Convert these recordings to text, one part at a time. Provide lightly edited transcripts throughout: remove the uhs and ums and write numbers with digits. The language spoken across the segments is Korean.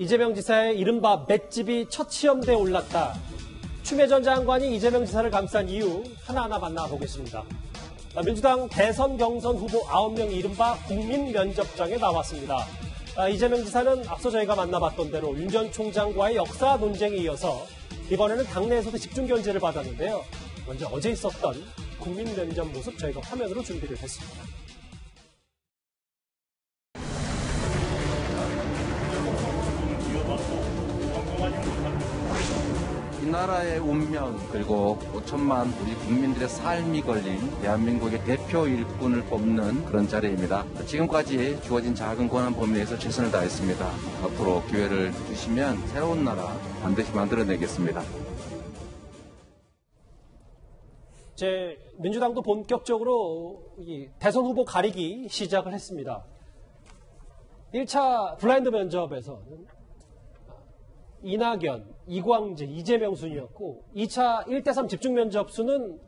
이재명 지사의 이른바 맷집이 첫 시험대에 올랐다. 추미애 전 장관이 이재명 지사를 감싼 이유 하나하나 만나보겠습니다. 민주당 대선 경선 후보 9명이 이른바 국민면접장에 나왔습니다. 이재명 지사는 앞서 저희가 만나봤던 대로 윤 전 총장과의 역사 논쟁에 이어서 이번에는 당내에서도 집중 견제를 받았는데요. 먼저 어제 있었던 국민면접 모습 저희가 화면으로 준비를 했습니다. 이 나라의 운명 그리고 5천만 우리 국민들의 삶이 걸린 대한민국의 대표 일꾼을 뽑는 그런 자리입니다. 지금까지 주어진 작은 권한 범위 내에서 최선을 다했습니다. 앞으로 기회를 주시면 새로운 나라 반드시 만들어내겠습니다. 이제 민주당도 본격적으로 이 대선 후보 가리기 시작을 했습니다. 1차 블라인드 면접에서는 이낙연, 이광재, 이재명 순이었고 2차 1대3 집중 면접 수는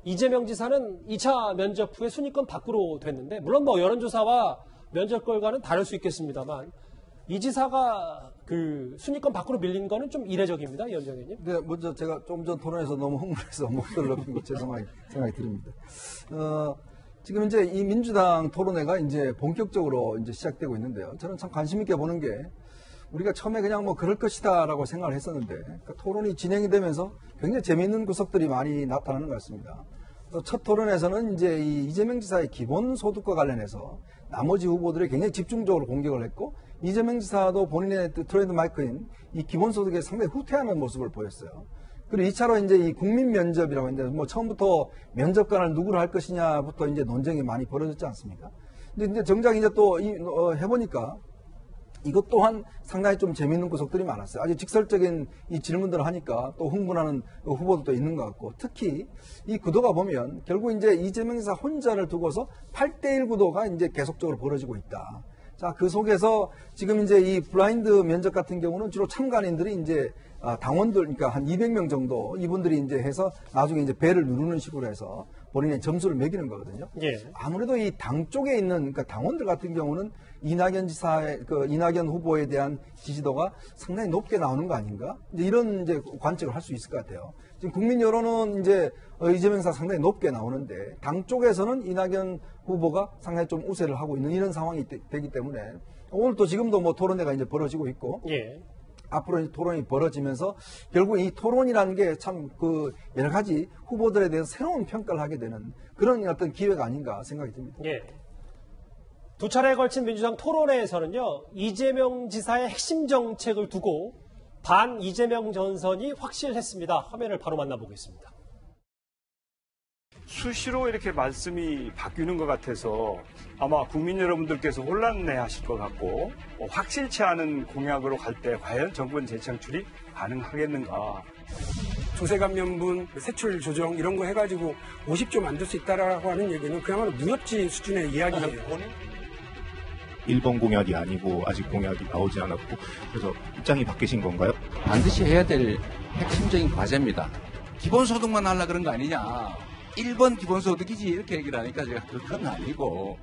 이재명 지사는 2차 면접 후에 순위권 밖으로 됐는데 물론 뭐 여론조사와 면접 결과는 다를 수 있겠습니다만 이 지사가 그 순위권 밖으로 밀린 거는 좀 이례적입니다. 이현정 의원님. 네, 먼저 제가 좀 전 토론에서 너무 흥분해서 목소리를 높인 거 죄송하게 생각이 듭니다. 지금 이제 이 민주당 토론회가 이제 본격적으로 이제 시작되고 있는데요. 저는 참 관심 있게 보는 게 우리가 처음에 그냥 뭐 그럴 것이다라고 생각을 했었는데 그러니까 토론이 진행이 되면서 굉장히 재미있는 구석들이 많이 나타나는 것 같습니다. 첫 토론에서는 이제 이 이재명 지사의 기본소득과 관련해서 나머지 후보들이 굉장히 집중적으로 공격을 했고 이재명 지사도 본인의 트레이드 마이크인 이 기본소득에 상당히 후퇴하는 모습을 보였어요. 그리고 2차로 이제 이 국민 면접이라고 했는데 뭐 처음부터 면접관을 누구로 할 것이냐부터 이제 논쟁이 많이 벌어졌지 않습니까? 근데 이제 정작 이제 또 해보니까 이것 또한 상당히 좀 재미있는 구석들이 많았어요. 아주 직설적인 이 질문들을 하니까 또 흥분하는 후보들도 있는 것 같고 특히 이 구도가 보면 결국 이제 이재명 지사 혼자를 두고서 8대1 구도가 이제 계속적으로 벌어지고 있다. 자, 그 속에서 지금 이제 이 블라인드 면접 같은 경우는 주로 참관인들이 이제 당원들, 그러니까 한 200명 정도 이분들이 이제 해서 나중에 이제 배를 누르는 식으로 해서 본인의 점수를 매기는 거거든요. 예. 아무래도 이 당 쪽에 있는, 그러니까 당원들 같은 경우는 이낙연 지사의, 이낙연 후보에 대한 지지도가 상당히 높게 나오는 거 아닌가? 이제 이런 이제 관측을 할 수 있을 것 같아요. 지금 국민 여론은 이제 이재명 지사 상당히 높게 나오는데 당 쪽에서는 이낙연 후보가 상당히 좀 우세를 하고 있는 이런 상황이 되기 때문에 오늘 또 지금도 뭐 토론회가 이제 벌어지고 있고 예. 앞으로 이 토론이 벌어지면서 결국 이 토론이라는 게 참 그 여러 가지 후보들에 대해서 새로운 평가를 하게 되는 그런 어떤 기회가 아닌가 생각이 듭니다. 예. 두 차례에 걸친 민주당 토론회에서는요, 이재명 지사의 핵심 정책을 두고 반 이재명 전선이 확실했습니다. 화면을 바로 만나보겠습니다. 수시로 이렇게 말씀이 바뀌는 것 같아서 아마 국민 여러분들께서 혼란해하실 것 같고 확실치 않은 공약으로 갈 때 과연 정권 재창출이 가능하겠는가. 조세 감면분, 세출 조정 이런 거 해가지고 50조 만들 수 있다라고 하는 얘기는 그야말로 무협지 수준의 이야기예요. 1번 공약이 아니고 아직 공약이 나오지 않았고 그래서 입장이 바뀌신 건가요? 반드시 해야 될 핵심적인 과제입니다. 기본소득만 하려고 그런 거 아니냐. 1번 기본소득이지 이렇게 얘기를 하니까 제가 그건 아니고.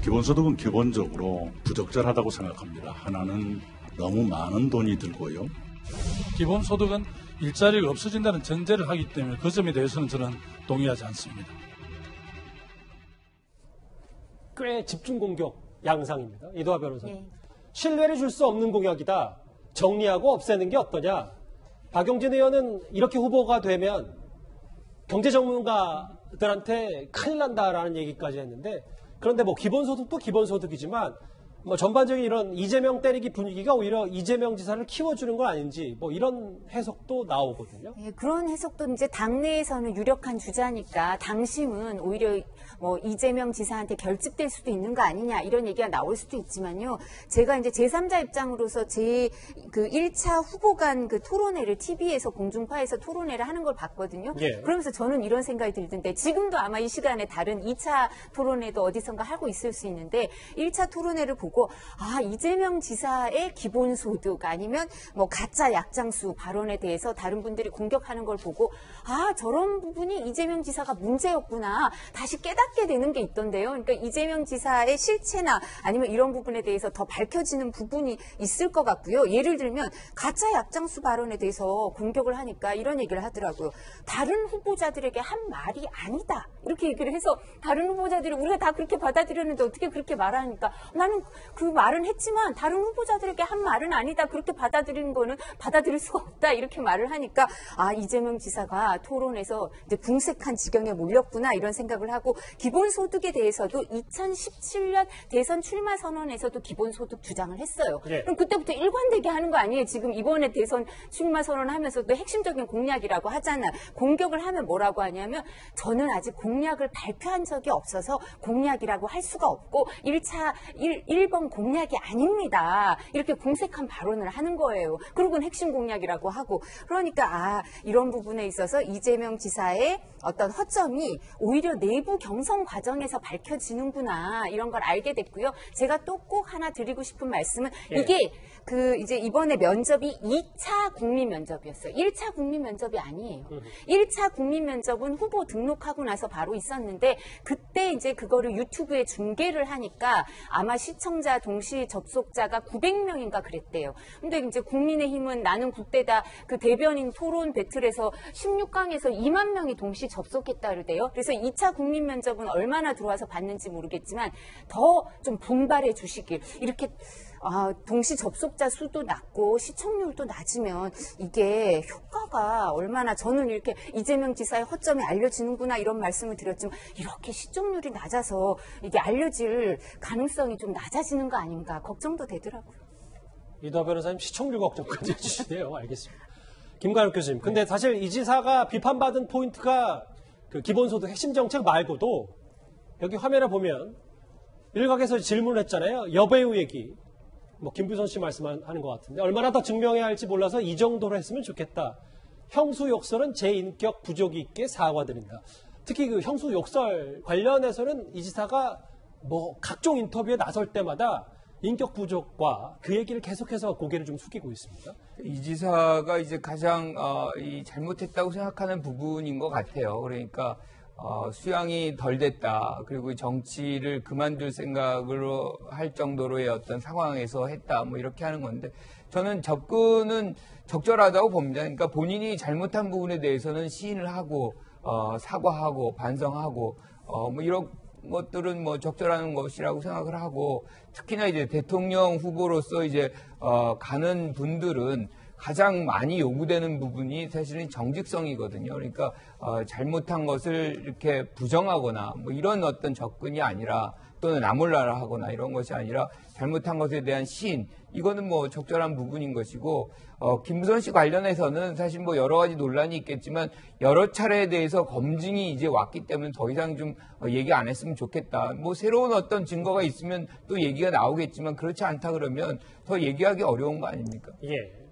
기본소득은 기본적으로 부적절하다고 생각합니다. 하나는 너무 많은 돈이 들고요. 기본소득은 일자리가 없어진다는 전제를 하기 때문에 그 점에 대해서는 저는 동의하지 않습니다. 꽤 집중 공격 양상입니다. 이도하 변호사님. 네. 신뢰를 줄 수 없는 공약이다. 정리하고 없애는 게 어떠냐. 박용진 의원은 이렇게 후보가 되면 경제 전문가들한테 큰일 난다라는 얘기까지 했는데 그런데 뭐 기본소득도 기본소득이지만 뭐 전반적인 이런 이재명 때리기 분위기가 오히려 이재명 지사를 키워주는 건 아닌지 뭐 이런 해석도 나오거든요. 네, 그런 해석도 이제 당내에서는 유력한 주자니까 당심은 오히려 뭐 이재명 지사한테 결집될 수도 있는 거 아니냐 이런 얘기가 나올 수도 있지만요. 제가 이제 제3자 입장으로서 제 그 1차 후보 간 그 토론회를 TV에서 공중파에서 토론회를 하는 걸 봤거든요. 예. 그러면서 저는 이런 생각이 들던데 지금도 아마 이 시간에 다른 2차 토론회도 어디선가 하고 있을 수 있는데 1차 토론회를 보고 보고 이재명 지사의 기본소득 아니면 뭐 가짜 약장수 발언에 대해서 다른 분들이 공격하는 걸 보고 저런 부분이 이재명 지사가 문제였구나 다시 깨닫게 되는 게 있던데요. 그러니까 이재명 지사의 실체나 아니면 이런 부분에 대해서 더 밝혀지는 부분이 있을 것 같고요. 예를 들면 가짜 약장수 발언에 대해서 공격을 하니까 이런 얘기를 하더라고요. 다른 후보자들에게 한 말이 아니다. 이렇게 얘기를 해서 다른 후보자들이 우리가 다 그렇게 받아들였는데 어떻게 그렇게 말하니까 나는 그 말은 했지만 다른 후보자들에게 한 말은 아니다. 그렇게 받아들이는 거는 받아들일 수가 없다. 이렇게 말을 하니까 이재명 지사가 토론에서 이제 궁색한 지경에 몰렸구나 이런 생각을 하고 기본소득에 대해서도 2017년 대선 출마 선언에서도 기본소득 주장을 했어요. 그럼 그때부터 일관되게 하는 거 아니에요? 지금 이번에 대선 출마 선언하면서도 핵심적인 공약이라고 하잖아. 공격을 하면 뭐라고 하냐면 저는 아직 공약을 발표한 적이 없어서 공약이라고 할 수가 없고 1번 공약이 아닙니다. 이렇게 궁색한 발언을 하는 거예요. 그리고는 핵심 공약이라고 하고 그러니까 이런 부분에 있어서 이재명 지사의 어떤 허점이 오히려 내부 경선 과정에서 밝혀지는구나 이런 걸 알게 됐고요. 제가 또 꼭 하나 드리고 싶은 말씀은 이게 이제 이번에 면접이 2차 국민 면접이었어요. 1차 국민 면접이 아니에요. 1차 국민 면접은 후보 등록하고 나서 바로 있었는데 그때 이제 그거를 유튜브에 중계를 하니까 아마 시청자 동시 접속자가 900명인가 그랬대요. 근데 이제 국민의힘은 나는 국대다 그 대변인 토론 배틀에서 16강에서 2만 명이 동시 접속했다 그러대요. 그래서 2차 국민 면접은 얼마나 들어와서 봤는지 모르겠지만 더 좀 분발해 주시길. 이렇게 동시 접속자 수도 낮고 시청률도 낮으면 이게 효과가 얼마나 저는 이렇게 이재명 지사의 허점이 알려지는구나 이런 말씀을 드렸지만 이렇게 시청률이 낮아서 이게 알려질 가능성이 좀 낮아지는 거 아닌가 걱정도 되더라고요. 이도하 변호사님 시청률 걱정까지 해주시네요. 알겠습니다. 김관욱 교수님. 근데 사실 이 지사가 비판받은 포인트가 그 기본소득 핵심 정책 말고도 여기 화면에 보면 일각에서 질문을 했잖아요. 여배우 얘기. 김부선 씨 말씀하는 것 같은데 얼마나 더 증명해야 할지 몰라서 이 정도로 했으면 좋겠다. 형수 욕설은 제 인격 부족이 있게 사과드린다. 특히 그 형수 욕설 관련해서는 이 지사가 각종 인터뷰에 나설 때마다 인격 부족과 그 얘기를 계속해서 고개를 좀 숙이고 있습니다. 이 지사가 이제 가장 잘못했다고 생각하는 부분인 것 같아요. 그러니까 수양이 덜 됐다. 그리고 정치를 그만둘 생각으로 할 정도로의 어떤 상황에서 했다. 이렇게 하는 건데 저는 접근은 적절하다고 봅니다. 그러니까 본인이 잘못한 부분에 대해서는 시인을 하고 사과하고 반성하고 이런 것들은 적절한 것이라고 생각을 하고 특히나 이제 대통령 후보로서 이제 가는 분들은 가장 많이 요구되는 부분이 사실은 정직성이거든요. 그러니까 잘못한 것을 이렇게 부정하거나 이런 어떤 접근이 아니라 또는 나몰라라 하거나 이런 것이 아니라 잘못한 것에 대한 시인 이거는 적절한 부분인 것이고 김부선 씨 관련해서는 사실 여러 가지 논란이 있겠지만 여러 차례에 대해서 검증이 이제 왔기 때문에 더 이상 좀 얘기 안 했으면 좋겠다. 새로운 어떤 증거가 있으면 또 얘기가 나오겠지만 그렇지 않다 그러면 더 얘기하기 어려운 거 아닙니까? 예.